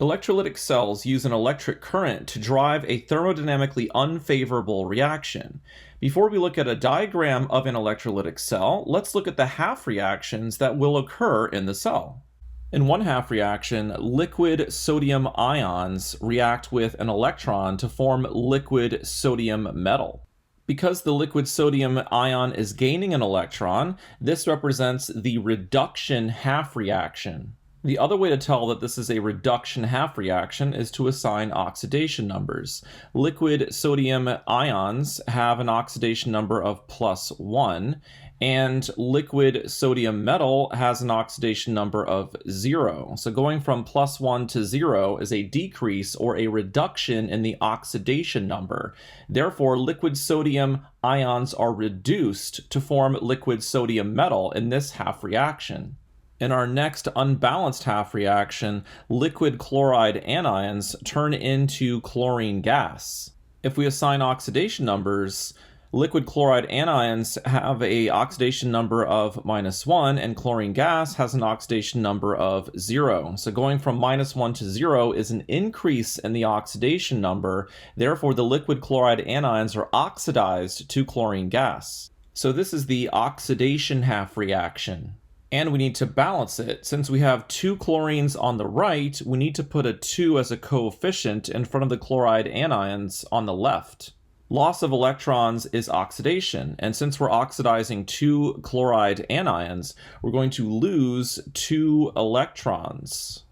Electrolytic cells use an electric current to drive a thermodynamically unfavorable reaction. Before we look at a diagram of an electrolytic cell, let's look at the half reactions that will occur in the cell. In one half reaction, liquid sodium ions react with an electron to form liquid sodium metal. Because the liquid sodium ion is gaining an electron, this represents the reduction half reaction. The other way to tell that this is a reduction half reaction is to assign oxidation numbers. Liquid sodium ions have an oxidation number of +1, and liquid sodium metal has an oxidation number of 0. So going from +1 to 0 is a decrease or a reduction in the oxidation number. Therefore, liquid sodium ions are reduced to form liquid sodium metal in this half reaction. In our next unbalanced half reaction, liquid chloride anions turn into chlorine gas. If we assign oxidation numbers, liquid chloride anions have an oxidation number of -1 and chlorine gas has an oxidation number of 0. So going from -1 to 0 is an increase in the oxidation number. Therefore, the liquid chloride anions are oxidized to chlorine gas. So this is the oxidation half reaction. And we need to balance it. Since we have two chlorines on the right, we need to put a 2 as a coefficient in front of the chloride anions on the left. Loss of electrons is oxidation, and since we're oxidizing two chloride anions, we're going to lose 2 electrons.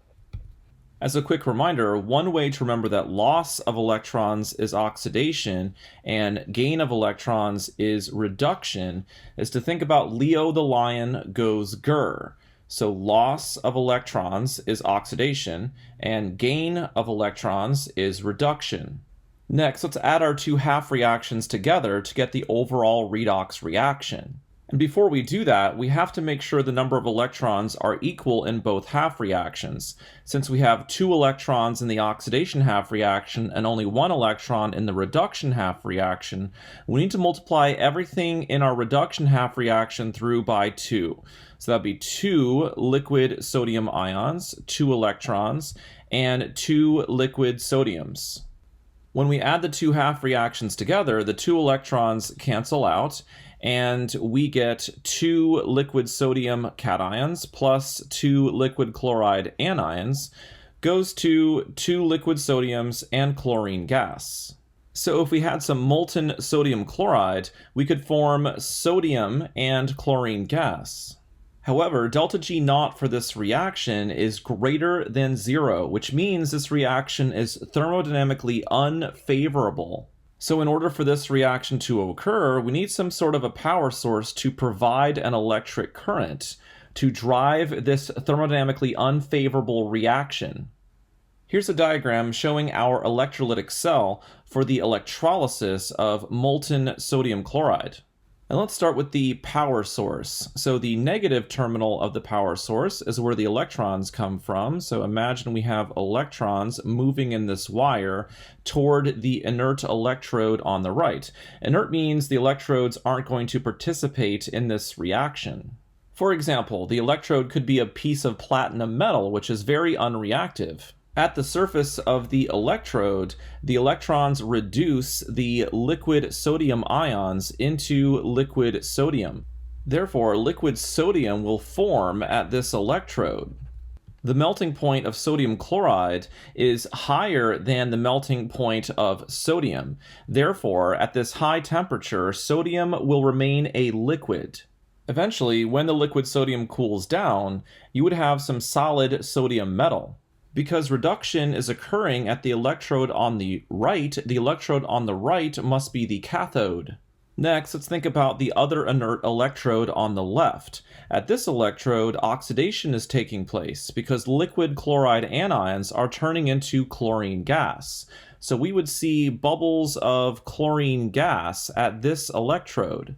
As a quick reminder, one way to remember that loss of electrons is oxidation and gain of electrons is reduction is to think about Leo the lion goes grr. So loss of electrons is oxidation and gain of electrons is reduction. Next, let's add our two half reactions together to get the overall redox reaction. And before we do that, we have to make sure the number of electrons are equal in both half reactions. Since we have 2 electrons in the oxidation half reaction and only 1 electron in the reduction half reaction, we need to multiply everything in our reduction half reaction through by 2. So that'd be 2 liquid sodium ions, 2 electrons, and 2 liquid sodiums. When we add the two half reactions together, the 2 electrons cancel out, and we get 2 liquid sodium cations plus 2 liquid chloride anions goes to 2 liquid sodiums and chlorine gas. So if we had some molten sodium chloride, we could form sodium and chlorine gas. However, delta G naught for this reaction is greater than 0, which means this reaction is thermodynamically unfavorable. So in order for this reaction to occur, we need some sort of a power source to provide an electric current to drive this thermodynamically unfavorable reaction. Here's a diagram showing our electrolytic cell for the electrolysis of molten sodium chloride. And let's start with the power source. So the negative terminal of the power source is where the electrons come from. So imagine we have electrons moving in this wire toward the inert electrode on the right. Inert means the electrodes aren't going to participate in this reaction. For example, the electrode could be a piece of platinum metal, which is very unreactive. At the surface of the electrode, the electrons reduce the liquid sodium ions into liquid sodium. Therefore, liquid sodium will form at this electrode. The melting point of sodium chloride is higher than the melting point of sodium. Therefore, at this high temperature, sodium will remain a liquid. Eventually, when the liquid sodium cools down, you would have some solid sodium metal. Because reduction is occurring at the electrode on the right must be the cathode. Next, let's think about the other inert electrode on the left. At this electrode, oxidation is taking place because liquid chloride anions are turning into chlorine gas. So we would see bubbles of chlorine gas at this electrode.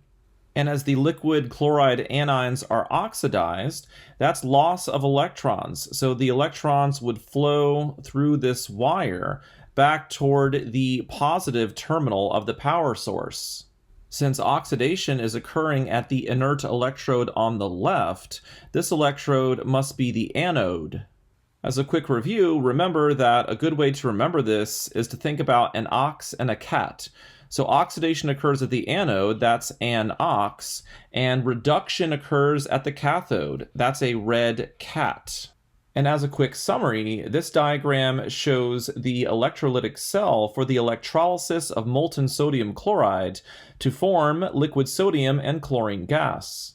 And as the liquid chloride anions are oxidized, that's loss of electrons. So the electrons would flow through this wire back toward the positive terminal of the power source. Since oxidation is occurring at the inert electrode on the left, this electrode must be the anode. As a quick review, remember that a good way to remember this is to think about an ox and a cat. So oxidation occurs at the anode, that's an ox, and reduction occurs at the cathode, that's a red cat. And as a quick summary, this diagram shows the electrolytic cell for the electrolysis of molten sodium chloride to form liquid sodium and chlorine gas.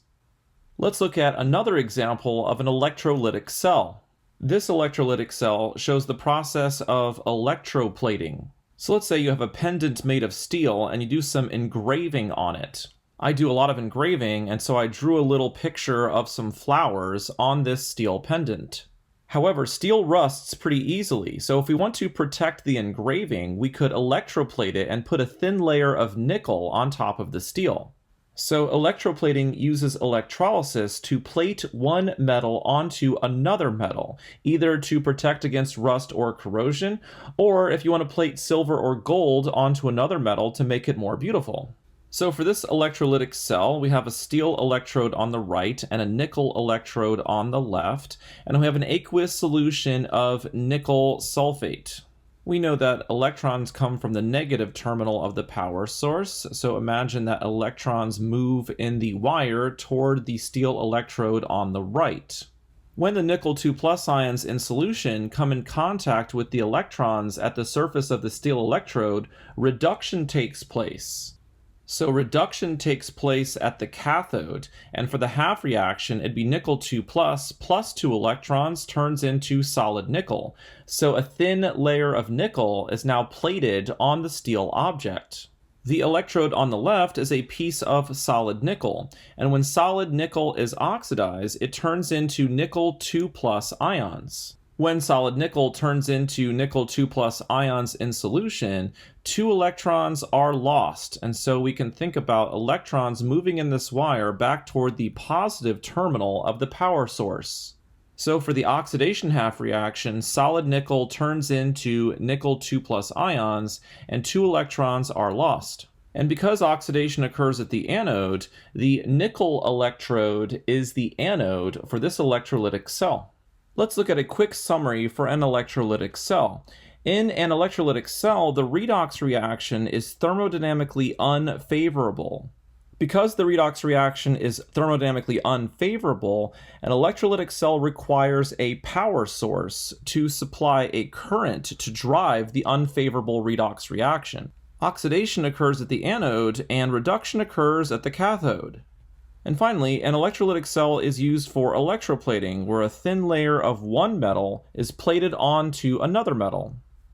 Let's look at another example of an electrolytic cell. This electrolytic cell shows the process of electroplating. So let's say you have a pendant made of steel and you do some engraving on it. I do a lot of engraving, and so I drew a little picture of some flowers on this steel pendant. However, steel rusts pretty easily, so if we want to protect the engraving, we could electroplate it and put a thin layer of nickel on top of the steel. So electroplating uses electrolysis to plate one metal onto another metal, either to protect against rust or corrosion, or if you want to plate silver or gold onto another metal to make it more beautiful. So for this electrolytic cell, we have a steel electrode on the right and a nickel electrode on the left, and we have an aqueous solution of nickel sulfate. We know that electrons come from the negative terminal of the power source, so imagine that electrons move in the wire toward the steel electrode on the right. When the nickel 2+ ions in solution come in contact with the electrons at the surface of the steel electrode, reduction takes place. So reduction takes place at the cathode, and for the half reaction, it'd be nickel 2+ plus 2 electrons turns into solid nickel. So a thin layer of nickel is now plated on the steel object. The electrode on the left is a piece of solid nickel, and when solid nickel is oxidized, it turns into nickel 2+ ions. When solid nickel turns into nickel 2+ ions in solution, 2 electrons are lost, and so we can think about electrons moving in this wire back toward the positive terminal of the power source. So for the oxidation half reaction, solid nickel turns into nickel 2+ ions, and 2 electrons are lost. And because oxidation occurs at the anode, the nickel electrode is the anode for this electrolytic cell. Let's look at a quick summary for an electrolytic cell. In an electrolytic cell, the redox reaction is thermodynamically unfavorable. Because the redox reaction is thermodynamically unfavorable, an electrolytic cell requires a power source to supply a current to drive the unfavorable redox reaction. Oxidation occurs at the anode, and reduction occurs at the cathode. And finally, an electrolytic cell is used for electroplating, where a thin layer of one metal is plated onto another metal.